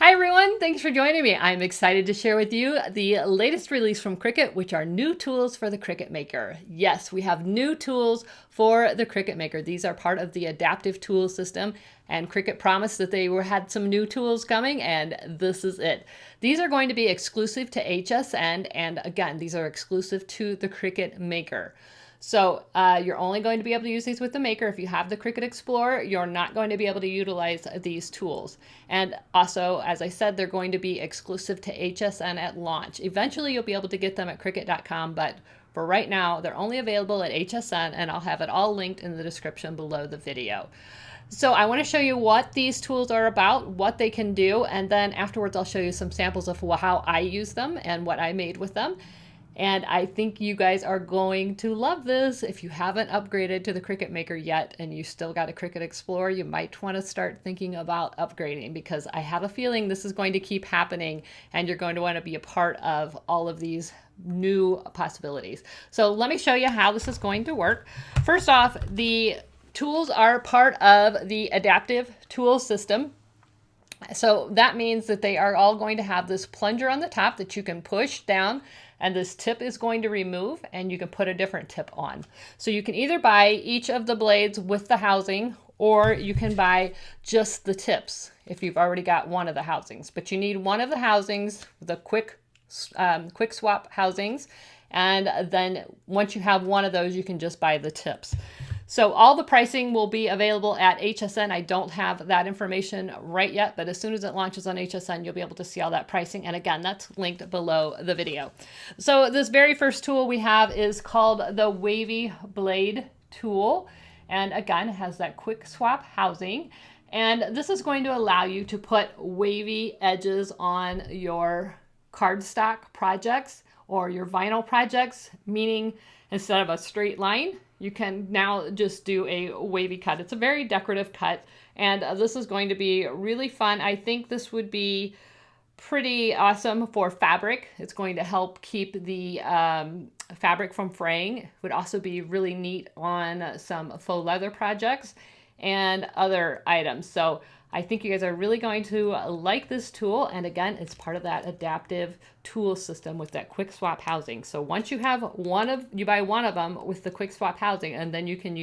Hi everyone, thanks for joining me. I'm excited to share with you the latest release from Cricut, which are new tools for the Cricut Maker. Yes, we have new tools for the Cricut Maker. These are part of the adaptive tool system, and Cricut promised that they had some new tools coming, and this is it. These are going to be exclusive to HSN, and again, these are exclusive to the Cricut Maker. So you're only going to be able to use these with the Maker. If you have the Cricut Explorer, you're not going to be able to utilize these tools. And also, as I said, they're going to be exclusive to HSN at launch. Eventually, you'll be able to get them at Cricut.com, but for right now, they're only available at HSN, and I'll have it all linked in the description below the video. So I want to show you what these tools are about, what they can do, and then afterwards I'll show you some samples of how I use them and what I made with them. And I think you guys are going to love this. If you haven't upgraded to the Cricut Maker yet and you still got a Cricut Explorer, you might want to start thinking about upgrading, because I have a feeling this is going to keep happening and you're going to want to be a part of all of these new possibilities. So let me show you how this is going to work. First off, the tools are part of the adaptive tool system. So that means that they are all going to have this plunger on the top that you can push down, and this tip is going to remove, and you can put a different tip on. So you can either buy each of the blades with the housing, or you can buy just the tips if you've already got one of the housings. But you need one of the housings, the quick swap housings, and then once you have one of those, you can just buy the tips. So all the pricing will be available at HSN. I don't have that information right yet, but as soon as it launches on HSN, you'll be able to see all that pricing. And again, that's linked below the video. So this very first tool we have is called the Wavy Blade tool. And again, it has that quick swap housing. And this is going to allow you to put wavy edges on your cardstock projects or your vinyl projects, meaning instead of a straight line, you can now just do a wavy cut. It's a very decorative cut, and this is going to be really fun. I think this would be pretty awesome for fabric. It's going to help keep the fabric from fraying. It would also be really neat on some faux leather projects and other items. So I think you guys are really going to like this tool. And again, it's part of that adaptive tool system with that quick swap housing. So once you have you buy one of them with the quick swap housing, and then you can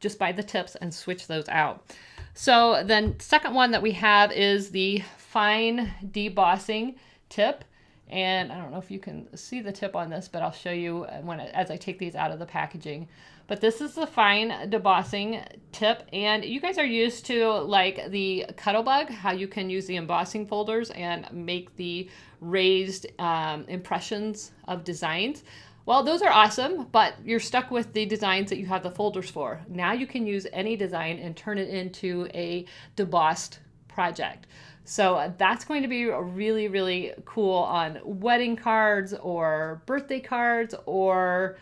just buy the tips and switch those out. So then second one that we have is the fine debossing tip. And I don't know if you can see the tip on this, but I'll show you as I take these out of the packaging. But this is the fine debossing tip, and you guys are used to like the Cuttlebug, how you can use the embossing folders and make the raised impressions of designs. Well, those are awesome, but you're stuck with the designs that you have the folders for. Now you can use any design and turn it into a debossed project. So that's going to be really, really cool on wedding cards or birthday cards or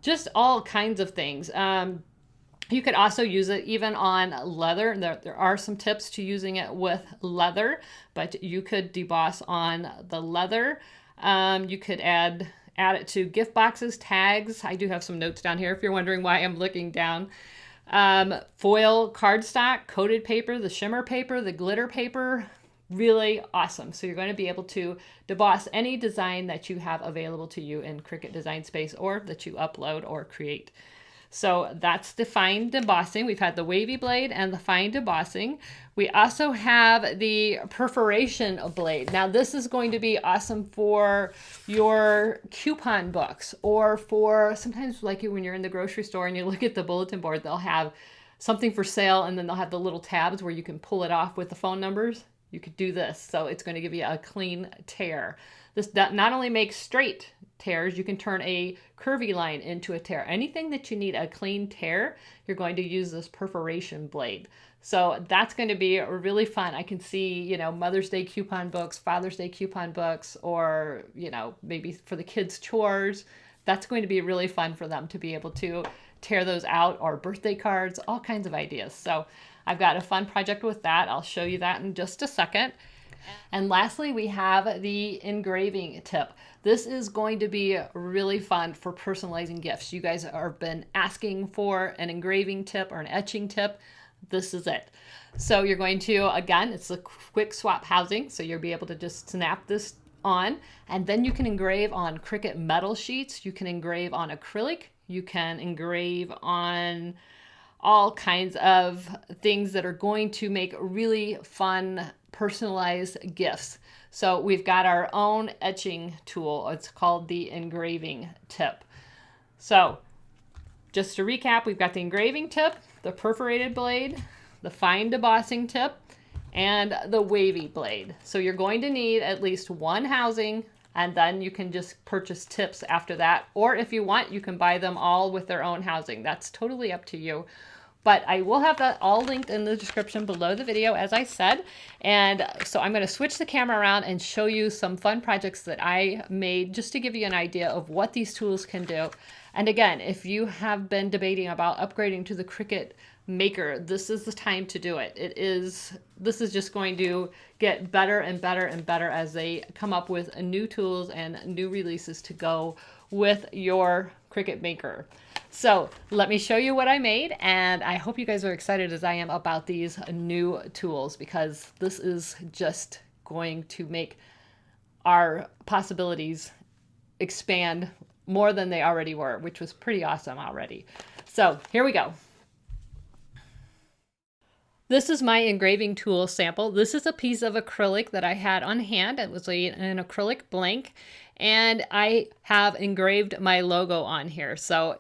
just all kinds of things. You could also use it even on leather. There are some tips to using it with leather, but you could deboss on the leather. You could add it to gift boxes, tags. I do have some notes down here if you're wondering why I'm looking down. Foil cardstock, coated paper, the shimmer paper, the glitter paper. Really awesome. So you're going to be able to deboss any design that you have available to you in Cricut Design Space or that you upload or create. So that's the fine debossing. We've had the wavy blade and the fine debossing. We also have the perforation blade. Now this is going to be awesome for your coupon books, or for sometimes like when you're in the grocery store and you look at the bulletin board, they'll have something for sale and then they'll have the little tabs where you can pull it off with the phone numbers. You could do this. So it's going to give you a clean tear. This not only makes straight tears, you can turn a curvy line into a tear. Anything that you need a clean tear, you're going to use this perforation blade. So that's going to be really fun. I can see, Mother's Day coupon books, Father's Day coupon books, or, maybe for the kids' chores. That's going to be really fun for them to be able to tear those out, or birthday cards, all kinds of ideas. So I've got a fun project with that. I'll show you that in just a second. And lastly, we have the engraving tip. This is going to be really fun for personalizing gifts. You guys have been asking for an engraving tip or an etching tip. this is it. So you're going to, again, it's a quick swap housing, so you'll be able to just snap this on, and then you can engrave on Cricut metal sheets, you can engrave on acrylic, you can engrave on all kinds of things that are going to make really fun, personalized gifts. So we've got our own etching tool. It's called the engraving tip. So just to recap, we've got the engraving tip, the perforated blade, the fine debossing tip, and the wavy blade. So you're going to need at least one housing, and then you can just purchase tips after that. Or if you want, you can buy them all with their own housing. That's totally up to you. But I will have that all linked in the description below the video, as I said. And so I'm going to switch the camera around and show you some fun projects that I made just to give you an idea of what these tools can do. And again, if you have been debating about upgrading to the Cricut Maker, this is the time to do it. This is just going to get better and better and better as they come up with new tools and new releases to go with your Cricut Maker. So let me show you what I made, and I hope you guys are excited as I am about these new tools, because this is just going to make our possibilities expand more than they already were, which was pretty awesome already. So here we go. This is my engraving tool sample. This is a piece of acrylic that I had on hand. It was an acrylic blank, and I have engraved my logo on here. So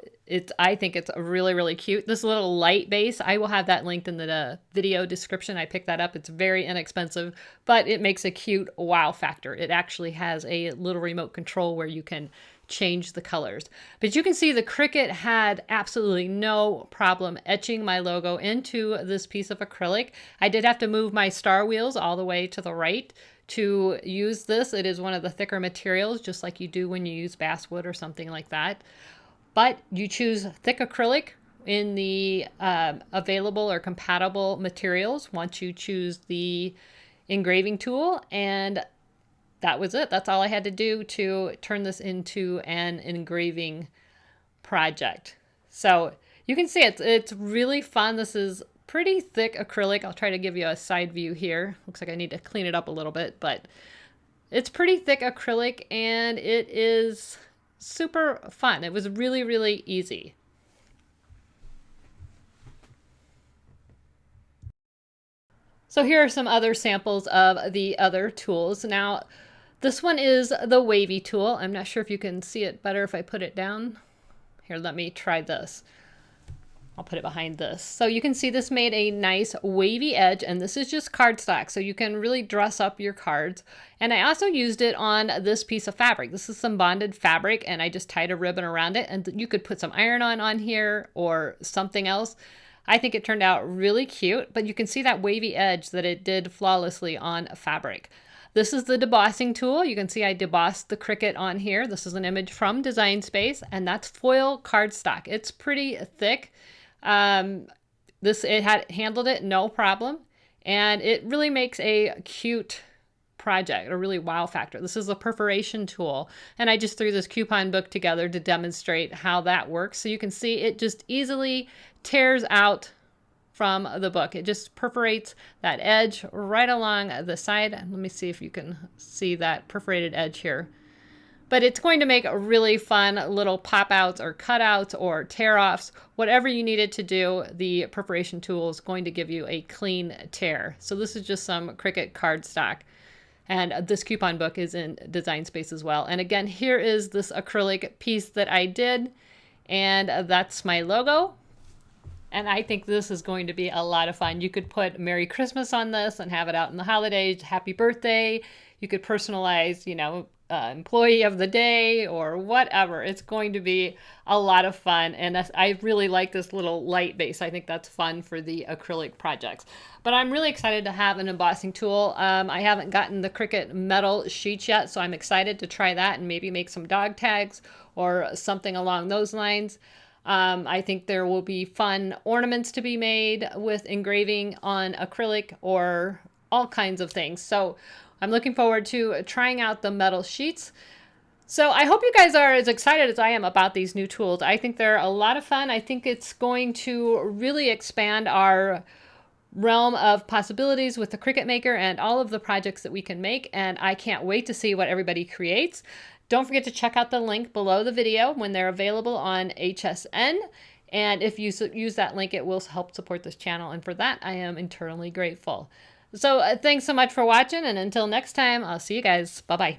I think it's really, really cute. This little light base, I will have that linked in the video description. I picked that up. It's very inexpensive, but it makes a cute wow factor. It actually has a little remote control where you can change the colors. But you can see the Cricut had absolutely no problem etching my logo into this piece of acrylic. I did have to move my star wheels all the way to the right to use this. It is one of the thicker materials, just like you do when you use basswood or something like that. But you choose thick acrylic in the available or compatible materials once you choose the engraving tool, and that was it. That's all I had to do to turn this into an engraving project. So you can see it's really fun. This is pretty thick acrylic. I'll try to give you a side view here. Looks like I need to clean it up a little bit, but it's pretty thick acrylic, and it is super fun. It was really, really easy. So here are some other samples of the other tools. Now, this one is the Wavy tool. I'm not sure if you can see it better if I put it down. Here, let me try this. I'll put it behind this. So you can see this made a nice wavy edge, and this is just cardstock, so you can really dress up your cards. And I also used it on this piece of fabric. This is some bonded fabric, and I just tied a ribbon around it, and you could put some iron-on on here or something else. I think it turned out really cute, but you can see that wavy edge that it did flawlessly on fabric. This is the debossing tool. You can see I debossed the Cricut on here. This is an image from Design Space, and that's foil cardstock. It's pretty thick. It had handled it no problem, and it really makes a cute project, a really wow factor. This is a perforation tool, and I just threw this coupon book together to demonstrate how that works. So you can see it just easily tears out from the book. It just perforates that edge right along the side. Let me see if you can see that perforated edge here. But it's going to make a really fun little pop-outs or cutouts or tear-offs. Whatever you need it to do, the perforation tool is going to give you a clean tear. So this is just some Cricut cardstock. And this coupon book is in Design Space as well. And again, here is this acrylic piece that I did. And that's my logo. And I think this is going to be a lot of fun. You could put Merry Christmas on this and have it out in the holidays, Happy Birthday. You could personalize, employee of the day or whatever. It's going to be a lot of fun. And I really like this little light base. I think that's fun for the acrylic projects. But I'm really excited to have an embossing tool. I haven't gotten the Cricut metal sheets yet, so I'm excited to try that and maybe make some dog tags or something along those lines. I think there will be fun ornaments to be made with engraving on acrylic or all kinds of things. So I'm looking forward to trying out the metal sheets. So I hope you guys are as excited as I am about these new tools. I think they're a lot of fun. I think it's going to really expand our realm of possibilities with the Cricut Maker and all of the projects that we can make, and I can't wait to see what everybody creates. Don't forget to check out the link below the video when they're available on HSN. And if you use that link, it will help support this channel. And for that, I am eternally grateful. So thanks so much for watching. And until next time, I'll see you guys. Bye-bye.